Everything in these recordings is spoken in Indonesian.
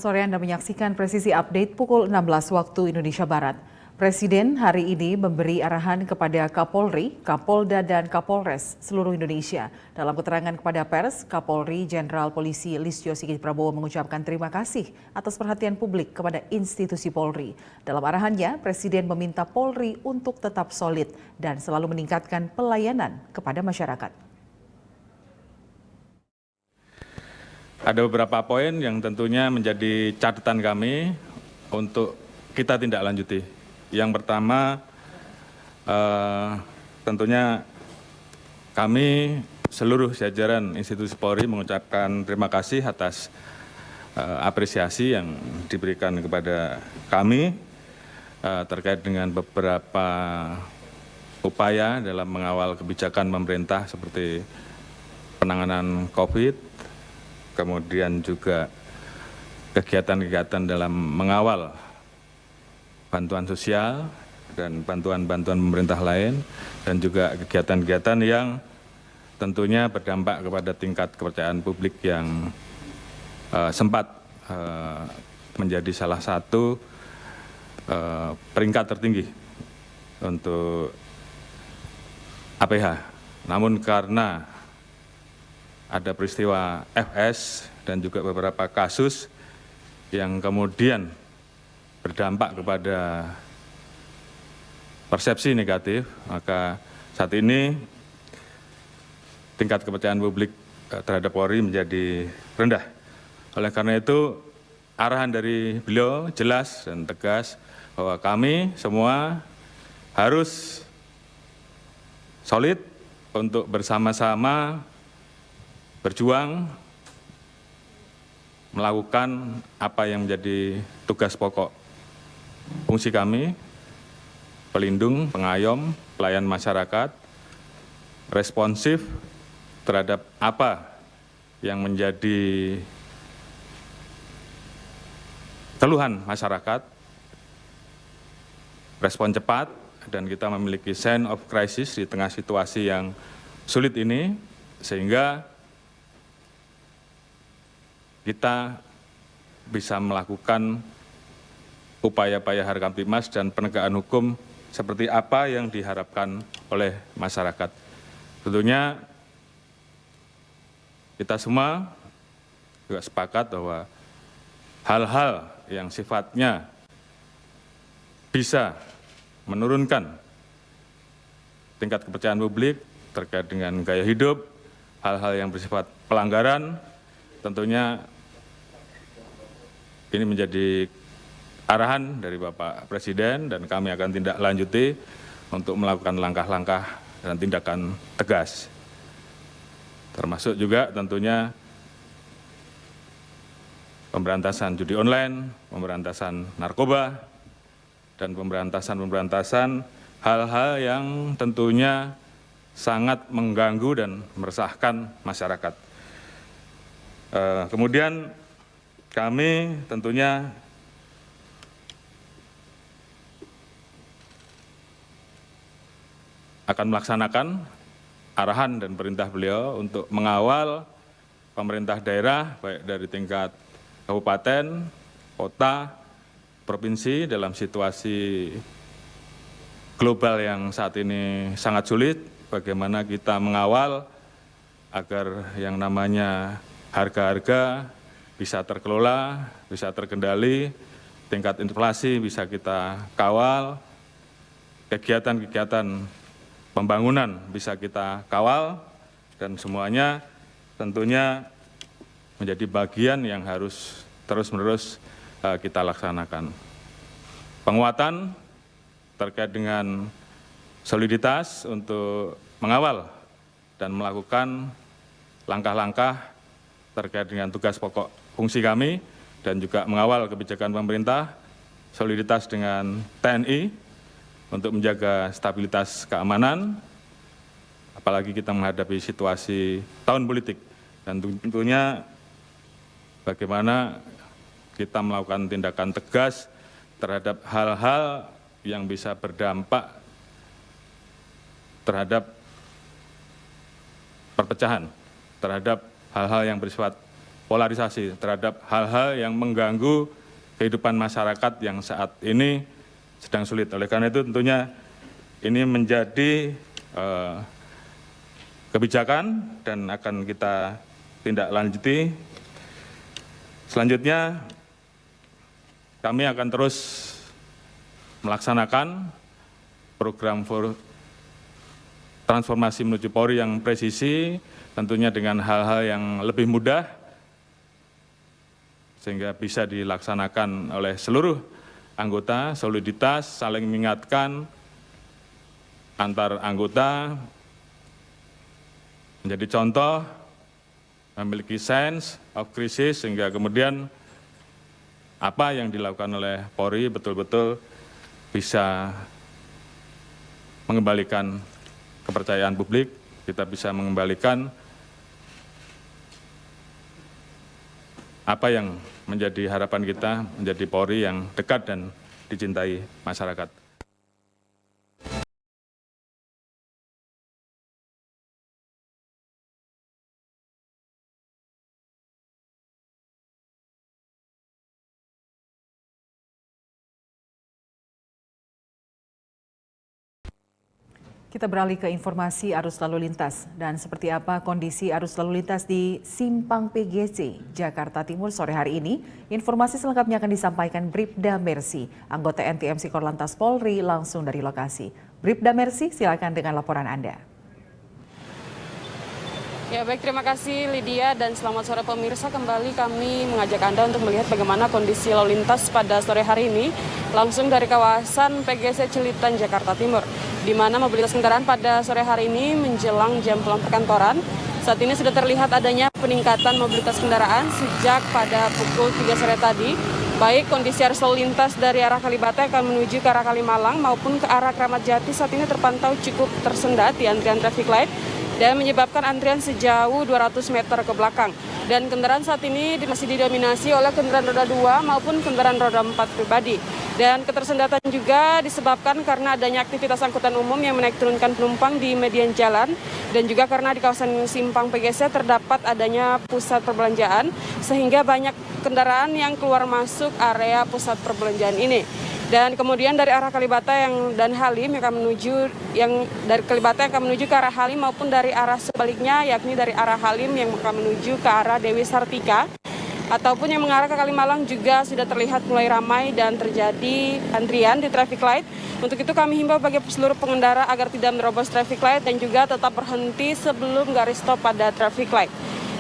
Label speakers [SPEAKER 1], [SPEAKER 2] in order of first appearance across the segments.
[SPEAKER 1] sore Anda menyaksikan Presisi Update pukul 16 waktu Indonesia Barat. Presiden hari ini memberi arahan kepada Kapolri, Kapolda, dan Kapolres seluruh Indonesia. Dalam keterangan kepada pers, Kapolri Jenderal Polisi Listio Sigit Prabowo mengucapkan terima kasih atas perhatian publik kepada institusi Polri. Dalam arahannya, Presiden meminta Polri untuk tetap solid dan selalu meningkatkan pelayanan kepada masyarakat.
[SPEAKER 2] Ada beberapa poin yang tentunya menjadi catatan kami untuk kita tindak lanjuti. Yang pertama, tentunya kami seluruh jajaran institusi Polri mengucapkan terima kasih atas apresiasi yang diberikan kepada kami terkait dengan beberapa upaya dalam mengawal kebijakan pemerintah seperti penanganan COVID, kemudian juga kegiatan-kegiatan dalam mengawal bantuan sosial dan bantuan-bantuan pemerintah lain, dan juga kegiatan-kegiatan yang tentunya berdampak kepada tingkat kepercayaan publik yang sempat menjadi salah satu peringkat tertinggi untuk APH. Namun karena ada peristiwa FS dan juga beberapa kasus yang kemudian berdampak kepada persepsi negatif, maka saat ini tingkat kepercayaan publik terhadap Polri menjadi rendah. Oleh karena itu, arahan dari beliau jelas dan tegas bahwa kami semua harus solid untuk bersama-sama berjuang melakukan apa yang menjadi tugas pokok fungsi kami, pelindung, pengayom, pelayan masyarakat, responsif terhadap apa yang menjadi keluhan masyarakat, respon cepat, dan kita memiliki sense of crisis di tengah situasi yang sulit ini, sehingga kita bisa melakukan upaya-upaya Harkamtibmas dan penegakan hukum seperti apa yang diharapkan oleh masyarakat. Tentunya kita semua juga sepakat bahwa hal-hal yang sifatnya bisa menurunkan tingkat kepercayaan publik terkait dengan gaya hidup, hal-hal yang bersifat pelanggaran, tentunya ini menjadi arahan dari Bapak Presiden, dan kami akan tindak lanjuti untuk melakukan langkah-langkah dan tindakan tegas. Termasuk juga tentunya pemberantasan judi online, pemberantasan narkoba, dan pemberantasan hal-hal yang tentunya sangat mengganggu dan meresahkan masyarakat. Kemudian kami tentunya akan melaksanakan arahan dan perintah beliau untuk mengawal pemerintah daerah, baik dari tingkat kabupaten, kota, provinsi, dalam situasi global yang saat ini sangat sulit, bagaimana kita mengawal agar yang namanya harga-harga bisa terkelola, bisa terkendali, tingkat inflasi bisa kita kawal, kegiatan-kegiatan pembangunan bisa kita kawal, dan semuanya tentunya menjadi bagian yang harus terus-menerus kita laksanakan. Penguatan terkait dengan soliditas untuk mengawal dan melakukan langkah-langkah terkait dengan tugas pokok fungsi kami, dan juga mengawal kebijakan pemerintah, soliditas dengan TNI, untuk menjaga stabilitas keamanan, apalagi kita menghadapi situasi tahun politik, dan tentunya bagaimana kita melakukan tindakan tegas terhadap hal-hal yang bisa berdampak terhadap perpecahan, terhadap hal-hal yang bersifat polarisasi terhadap hal-hal yang mengganggu kehidupan masyarakat yang saat ini sedang sulit. Oleh karena itu tentunya ini menjadi kebijakan dan akan kita tindak lanjuti. Selanjutnya kami akan terus melaksanakan program transformasi menuju Polri yang presisi, tentunya dengan hal-hal yang lebih mudah, sehingga bisa dilaksanakan oleh seluruh anggota, soliditas, saling mengingatkan antar anggota, menjadi contoh, memiliki sense of crisis, sehingga kemudian apa yang dilakukan oleh Polri betul-betul bisa mengembalikan kepercayaan publik, kita bisa mengembalikan apa yang menjadi harapan kita, menjadi Polri yang dekat dan dicintai masyarakat.
[SPEAKER 1] Kita beralih ke informasi arus lalu lintas dan seperti apa kondisi arus lalu lintas di Simpang PGC, Jakarta Timur sore hari ini. Informasi selengkapnya akan disampaikan Bribda Mercy, anggota NTMC Korlantas Polri langsung dari lokasi. Bribda Mercy, silakan dengan laporan Anda.
[SPEAKER 3] Ya baik, terima kasih Lydia dan selamat sore pemirsa. Kembali kami mengajak Anda untuk melihat bagaimana kondisi lalu lintas pada sore hari ini langsung dari kawasan PGC Cilitan, Jakarta Timur, di mana mobilitas kendaraan pada sore hari ini menjelang jam pulang perkantoran. Saat ini sudah terlihat adanya peningkatan mobilitas kendaraan sejak pada pukul 3 sore tadi. Baik kondisi arus lalu lintas dari arah Kalibata akan menuju ke arah Kalimalang maupun ke arah Kramat Jati saat ini terpantau cukup tersendat di antrian traffic light dan menyebabkan antrian sejauh 200 meter ke belakang. Dan kendaraan saat ini masih didominasi oleh kendaraan roda 2 maupun kendaraan roda 4 pribadi. Dan ketersendatan juga disebabkan karena adanya aktivitas angkutan umum yang menaik turunkan penumpang di median jalan dan juga karena di kawasan Simpang PGC terdapat adanya pusat perbelanjaan sehingga banyak kendaraan yang keluar masuk area pusat perbelanjaan ini. Dan kemudian dari arah Kalibata dan Halim yang akan menuju ke arah Halim maupun dari arah sebaliknya, yakni dari arah Halim yang akan menuju ke arah Dewi Sartika ataupun yang mengarah ke Kalimalang juga sudah terlihat mulai ramai dan terjadi antrian di traffic light. Untuk itu kami himbau bagi seluruh pengendara agar tidak menerobos traffic light dan juga tetap berhenti sebelum garis stop pada traffic light.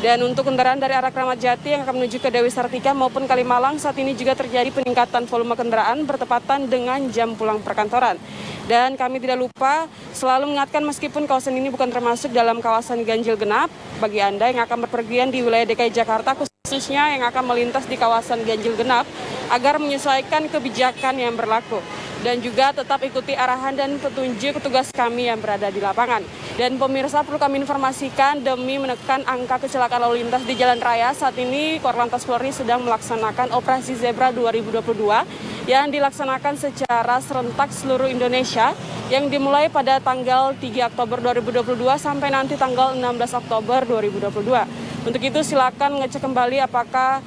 [SPEAKER 3] Dan untuk kendaraan dari arah Kramat Jati yang akan menuju ke Dewi Sartika maupun Kalimalang saat ini juga terjadi peningkatan volume kendaraan bertepatan dengan jam pulang perkantoran. Dan kami tidak lupa selalu mengingatkan meskipun kawasan ini bukan termasuk dalam kawasan ganjil genap, bagi Anda yang akan berpergian di wilayah DKI Jakarta khususnya yang akan melintas di kawasan ganjil genap agar menyesuaikan kebijakan yang berlaku. Dan juga tetap ikuti arahan dan petunjuk petugas kami yang berada di lapangan. Dan pemirsa perlu kami informasikan demi menekan angka kecelakaan lalu lintas di jalan raya, saat ini Korlantas Polri sedang melaksanakan Operasi Zebra 2022 yang dilaksanakan secara serentak seluruh Indonesia yang dimulai pada tanggal 3 Oktober 2022 sampai nanti tanggal 16 Oktober 2022. Untuk itu silakan ngecek kembali apakah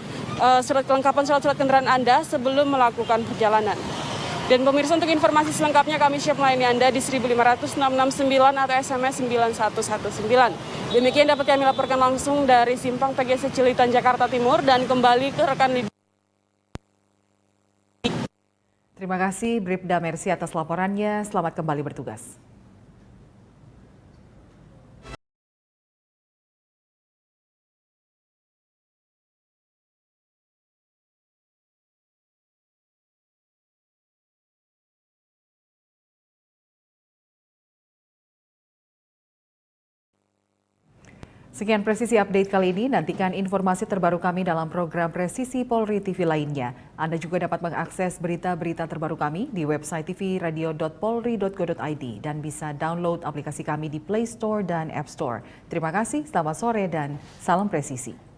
[SPEAKER 3] kelengkapan surat kendaraan Anda sebelum melakukan perjalanan. Dan pemirsa untuk informasi selengkapnya kami siap melayani Anda di 15669 atau SMS 9119. Demikian dapat kami laporkan langsung dari Simpang PGC Cilitan, Jakarta Timur dan kembali ke rekan Lydia.
[SPEAKER 1] Terima kasih Bribda Mercy atas laporannya. Selamat kembali bertugas. Sekian Presisi Update kali ini, nantikan informasi terbaru kami dalam program Presisi Polri TV lainnya. Anda juga dapat mengakses berita-berita terbaru kami di website tvradio.polri.go.id dan bisa download aplikasi kami di Play Store dan App Store. Terima kasih, selamat sore dan salam presisi.